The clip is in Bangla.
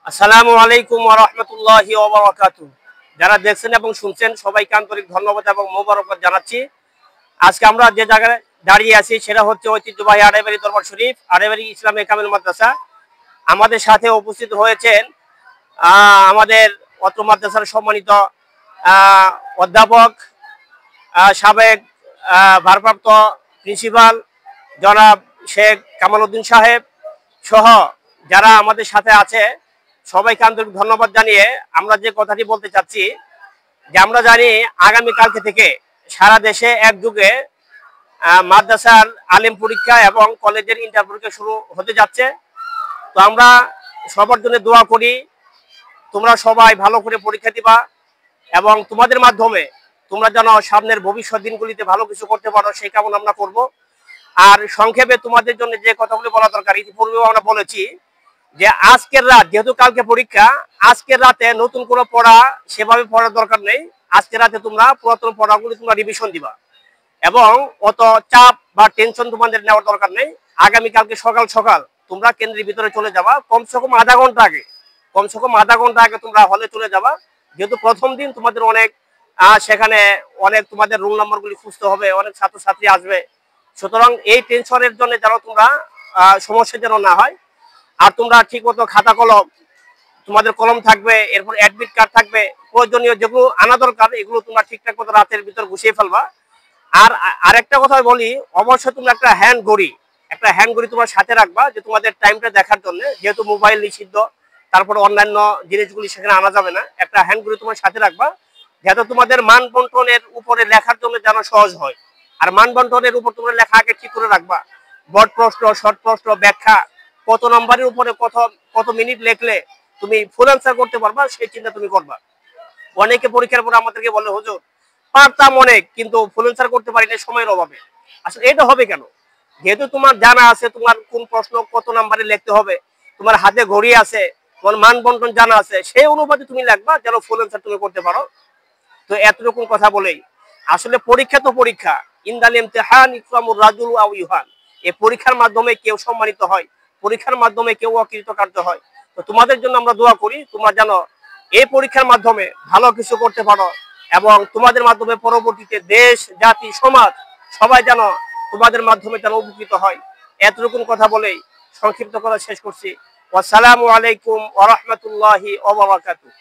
আসসালামু আলাইকুম ওয়া রাহমাতুল্লাহি ওয়া বারাকাতুহু। যারা দেখছেন এবং শুনছেন সবাইকে আন্তরিক ধন্যবাদ এবং মোবারকবাদ জানাচ্ছি। আজকে আমরা যে জায়গায় দাঁড়িয়ে আছি সেটা হচ্ছে ঐতিহ্যবাহী আড়াইবাড়ি দরবার শরীফ, আড়াইবাড়ি ইসলামিক কামিল মাদ্রাসা। আমাদের সাথে উপস্থিত হয়েছেন আমাদের অত্র মাদ্রাসার সম্মানিত অধ্যাপক, সাবেক ভারপ্রাপ্ত প্রিন্সিপাল জনাব শেখ কামাল উদ্দিন সাহেব সহ যারা আমাদের সাথে আছে সবাইকে আন্তরিক ধন্যবাদ জানিয়ে আমরা যে কথাটি বলতে চাচ্ছি যে আমরা জানি আগামীকালকে থেকে সারা দেশে একযুগে মাদ্রাসার আলিম পরীক্ষা এবং কলেজের ইন্টার পরীক্ষা শুরু হতে যাচ্ছে। তো আমরা সবার জন্য দোয়া করি, তোমরা সবাই ভালো করে পরীক্ষা দিবা এবং তোমাদের মাধ্যমে তোমরা যেন সামনের ভবিষ্যৎ দিনগুলিতে ভালো কিছু করতে পারো সেই কামনা আমরা করব। আর সংক্ষেপে তোমাদের জন্য যে কথাগুলি বলা দরকার ইতিপূর্বেও আমরা বলেছি যে আজকের রাত, যেহেতু কালকে পরীক্ষা, আজকের রাতে নতুন কোনো পড়া সেভাবে পড়ার দরকার নেই। আজকের রাতে তোমরা পুরাতন পড়াগুলি তোমরা রিভিশন দিবা এবং অত চাপ বা টেনশন তোমাদের নেওয়ার দরকার নেই। আগামীকালকে সকাল সকাল তোমরা কেন্দ্রের ভিতরে চলে যাবা, কমসে কম আধা ঘন্টা আগে তোমরা হলে চলে যাবা। যেহেতু প্রথম দিন তোমাদের অনেক সেখানে অনেক তোমাদের রোল নাম্বারগুলি খুঁজতে হবে, অনেক ছাত্রছাত্রী আসবে। সুতরাং এই টেনশনের জন্য যেন তোমরা সমস্যা যেন না হয়। আর তোমরা ঠিক মতো খাতা কলম, তোমাদের কলম থাকবে, এরপর অ্যাডমিট কার্ড থাকবে, প্রয়োজনীয় যেগুলো আনা দরকার এগুলো তোমরা ঠিকঠাক মতো রাতের ভিতর গুছিয়ে ফেলবা। আর আরেকটা কথা বলি, অবশ্যই তোমরা একটা হ্যান্ড ঘড়ি তোমার সাথে রাখবা, যে তোমাদের টাইমটা দেখার জন্য। যেহেতু মোবাইল নিষিদ্ধ, তারপর অন্যান্য জিনিসগুলি সেখানে আনা যাবে না। একটা হ্যান্ড ঘড়ি তোমার সাথে রাখবা, যাতে তোমাদের মান বন্টনের উপরে লেখার জন্য যেন সহজ হয়। আর মান বন্টনের উপর তোমরা লেখা আগে ঠিক করে রাখবা, বড় প্রশ্ন, শর্ট প্রশ্ন, ব্যাখ্যা, কত নম্বরের উপরে কত কত মিনিট লেখলে তুমি ফুল অ্যান্সার করতে পারবা সেই চিন্তা তুমি করবা। অনেকে পরীক্ষার পর আমাদেরকে বলে, হুজুর পারতাম অনেক কিন্তু ফুল অ্যান্সার করতে পারি না সময়ের অভাবে। আসলে এটা হবে কেন? যেহেতু তোমার জানা আছে তোমার কোন প্রশ্ন কত নম্বরে লিখতে হবে, তোমার হাতে ঘড়ি আছে, তোমার মান বন্টন জানা আছে, সেই অনুপাতে তুমি লিখবা যেন ফুল অ্যান্সার তুমি করতে পারো। তো এতরকম কথা বলেই আসলে পরীক্ষা তো পরীক্ষা, ইনদাল ইমতিহান ইকরামুর রাজুল আও ইউহান। এই পরীক্ষার মাধ্যমে কেউ সম্মানিত হয়, পরীক্ষার মাধ্যমে কেউ অকৃতকার্য হয়। তো তোমাদের জন্য আমরা দোয়া করি তোমরা যেন এই পরীক্ষার মাধ্যমে ভালো কিছু করতে পারো এবং তোমাদের মাধ্যমে পরবর্তীতে দেশ, জাতি, সমাজ সবাই যেন তোমাদের মাধ্যমে যেন উপকৃত হয়। এতটুকুন কথা বলেই সংক্ষিপ্ত করা শেষ করছি। আসসালামু আলাইকুম ওয়া রাহমাতুল্লাহি ওয়া বারাকাতুহু।